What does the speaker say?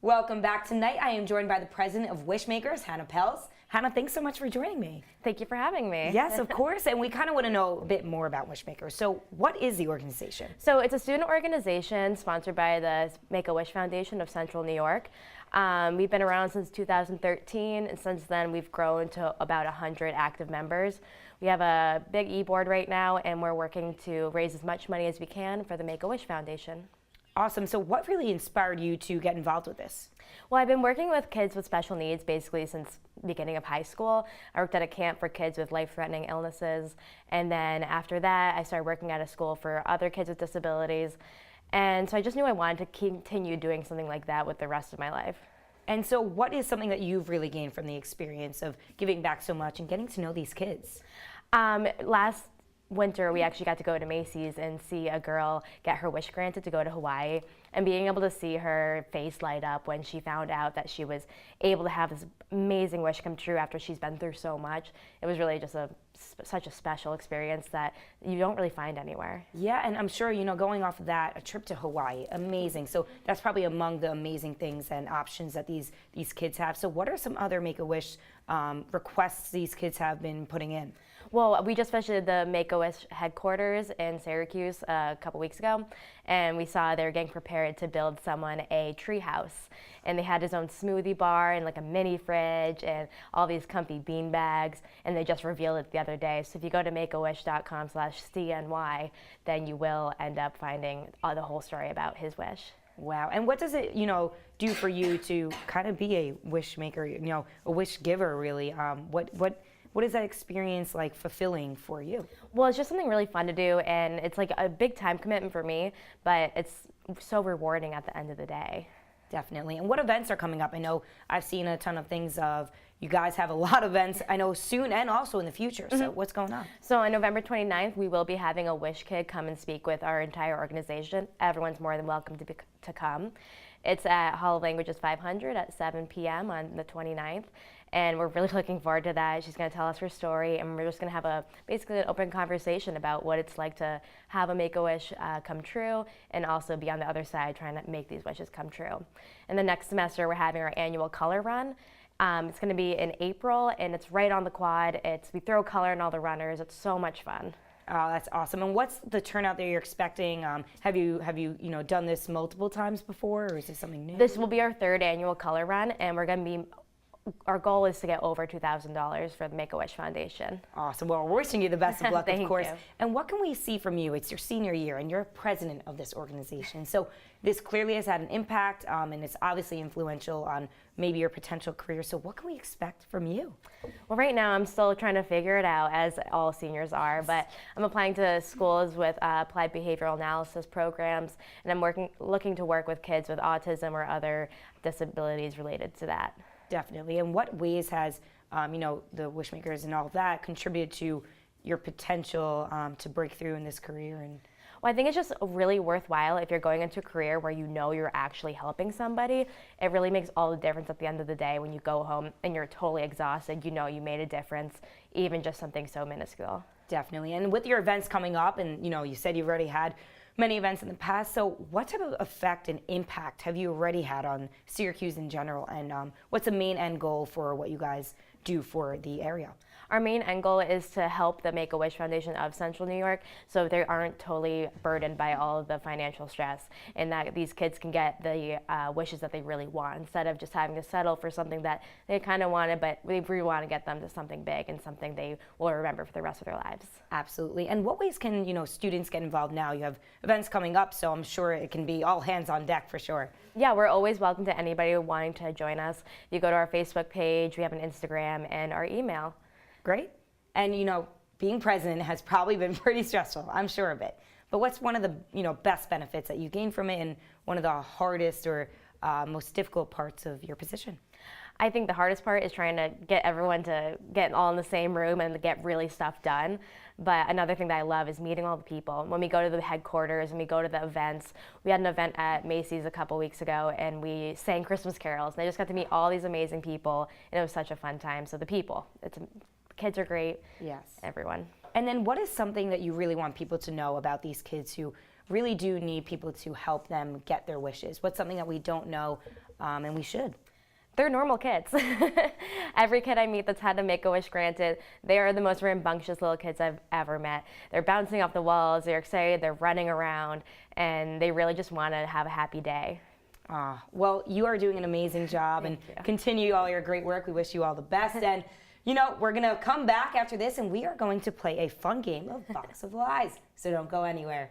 Welcome back. Tonight I am joined by the president of Wishmakers, Hannah Pells. Hannah, thanks so much for joining me. Thank you for having me. Yes, of course, and we kind of want to know a bit more about Wishmakers. So what is the organization? So it's a student organization sponsored by the Make-A-Wish Foundation of Central New York. We've been around since 2013, and since then we've grown to about 100 active members. We have a big e-board right now, and we're working to raise as much money as we can for the Make-A-Wish Foundation. Awesome. So what really inspired you to get involved with this? Well, I've been working with kids with special needs basically since beginning of high school. I worked at a camp for kids with life-threatening illnesses, and then after that I started working at a school for other kids with disabilities. And so I just knew I wanted to continue doing something like that with the rest of my life. And so what is something that you've really gained from the experience of giving back so much and getting to know these kids? Last winter, we actually got to go to Macy's and see a girl get her wish granted to go to Hawaii, and being able to see her face light up when she found out that she was able to have this amazing wish come true after she's been through so much. It was really just such a special experience that you don't really find anywhere. Yeah, and I'm sure, going off of that, a trip to Hawaii, amazing. So that's probably among the amazing things and options that these kids have. So what are some other Make-A-Wish requests these kids have been putting in? Well, we just visited the Make-A-Wish headquarters in Syracuse a couple weeks ago, and we saw they were getting prepared to build someone a tree house. And they had his own smoothie bar and like a mini fridge and all these comfy bean bags, and they just revealed it the other day. So if you go to makeawish.com/CNY, then you will end up finding the whole story about his wish. Wow. And what does it, do for you to kind of be a wish maker, a wish giver, really? What is that experience like fulfilling for you? Well, it's just something really fun to do, and it's like a big time commitment for me, but it's so rewarding at the end of the day. Definitely. And what events are coming up? I know I've seen a ton of things of you guys have a lot of events, I know soon and also in the future. So what's going on? So on November 29th, we will be having a Wish Kid come and speak with our entire organization. Everyone's more than welcome to come. It's at Hall of Languages 500 at 7 p.m. on the 29th. And we're really looking forward to that. She's going to tell us her story, and we're just going to have basically an open conversation about what it's like to have a Make-A-Wish come true, and also be on the other side trying to make these wishes come true. And the next semester, we're having our annual color run. It's going to be in April, and it's right on the quad. We throw color in all the runners. It's so much fun. Oh, that's awesome. And what's the turnout that you're expecting? Have you done this multiple times before, or is this something new? This will be our third annual color run, and our goal is to get over $2,000 for the Make-A-Wish Foundation. Awesome. Well, we're wishing you the best of luck, of course. You. And what can we see from you? It's your senior year, and you're president of this organization. So this clearly has had an impact, and it's obviously influential on maybe your potential career. So what can we expect from you? Well, right now I'm still trying to figure it out, as all seniors are, but I'm applying to schools with applied behavioral analysis programs, and I'm looking to work with kids with autism or other disabilities related to that. Definitely. And what ways has, the Wishmakers and all of that contributed to your potential to break through in this career? Well, I think it's just really worthwhile if you're going into a career where you're actually helping somebody. It really makes all the difference at the end of the day when you go home and you're totally exhausted. You made a difference, even just something so minuscule. Definitely. And with your events coming up, and you said you've already had many events in the past, so what type of effect and impact have you already had on Syracuse in general, and what's the main end goal for what you guys do for the area? Our main end goal is to help the Make-A-Wish Foundation of Central New York so they aren't totally burdened by all of the financial stress, and that these kids can get the wishes that they really want instead of just having to settle for something that they kind of wanted, but we really want to get them to something big and something they will remember for the rest of their lives. Absolutely. And what ways can students get involved now? You have events coming up, so I'm sure it can be all hands on deck for sure. Yeah, we're always welcome to anybody wanting to join us. You go to our Facebook page, we have an Instagram, and our email. Great. And being president has probably been pretty stressful, I'm sure of it. But what's one of the best benefits that you gain from it, and one of the hardest or most difficult parts of your position? I think the hardest part is trying to get everyone to get all in the same room and get really stuff done. But another thing that I love is meeting all the people. When we go to the headquarters and we go to the events, we had an event at Macy's a couple weeks ago, and we sang Christmas carols, and I just got to meet all these amazing people, and it was such a fun time. So the people, kids are great. Yes. Everyone. And then what is something that you really want people to know about these kids who really do need people to help them get their wishes? What's something that we don't know and we should. They're normal kids. Every kid I meet that's had a Make-A-Wish granted, they are the most rambunctious little kids I've ever met. They're bouncing off the walls, they're excited, they're running around, and they really just want to have a happy day. Well, you are doing an amazing job, and continue all your great work. We wish you all the best. And, you know, we're going to come back after this, and we are going to play a fun game of Box of Lies. So don't go anywhere.